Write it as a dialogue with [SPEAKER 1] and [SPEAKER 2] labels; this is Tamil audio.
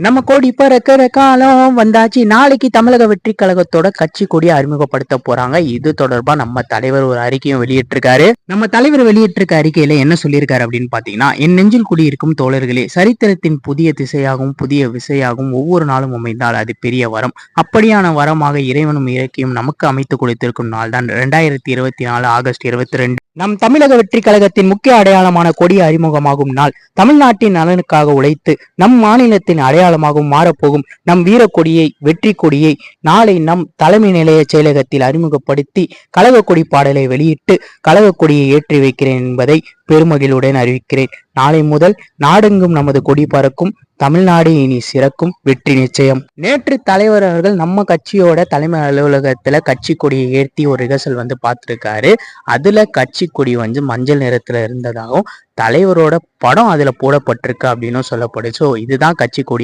[SPEAKER 1] நம்ம கொடி பறக்கிற காலம் வந்தாச்சு. நாளைக்கு தமிழக வெற்றி கழகத்தோட கட்சி கொடியை அறிமுகப்படுத்த போறாங்க. இது தொடர்பா நம்ம தலைவர் ஒரு அறிக்கையும் வெளியிட்டிருக்காரு. நம்ம தலைவர் வெளியிட்டிருக்க அறிக்கையில என்ன சொல்லியிருக்காரு அப்படின்னு பாத்தீங்கன்னா, என் நெஞ்சில் குடியிருக்கும் தோழர்களே, சரித்திரத்தின் புதிய திசையாகவும் புதிய விசையாகவும் ஒவ்வொரு நாளும் அமைந்தால் அது பெரிய வரம். அப்படியான வரமாக இறைவனும் இயற்கையும் நமக்கு அமைத்து கொடுத்திருக்கும் நாள் தான் 2024 ஆகஸ்ட் 22. நம் தமிழக வெற்றி கழகத்தின் முக்கிய அடையாளமான கொடி அறிமுகமாகும் நாள். தமிழ்நாட்டின் நலனுக்காக உழைத்து நம் மாநிலத்தின் அடையாளமாகவும் மாறப்போகும் நம் வீரக்கொடியை, வெற்றி கொடியை நாளை நம் தலைமை நிலைய செயலகத்தில் அறிமுகப்படுத்தி கழக கொடி பாடலை வெளியிட்டு கழக கொடியை ஏற்றி வைக்கிறேன் என்பதை பெருமகிழ்வுடன் அறிவிக்கிறேன். நாளை முதல் நாடெங்கும் நமது கொடி பறக்கும், தமிழ்நாடு இனி சிறக்கும், வெற்றி நிச்சயம். நேற்று தலைவர் அவர்கள் நம்ம கட்சியோட தலைமை அலுவலகத்துல கட்சி கொடியை ஏற்றி ஒரு ரிஹர்சல் பார்த்திருக்காரு. அதுல கட்சி கொடி மஞ்சள் நிறத்துல இருந்ததாகவும் தலைவரோட படம் அதுல போடப்பட்டிருக்கு அப்படின்னு சொல்லப்படுது. ஸோ இதுதான் கட்சி கொடி.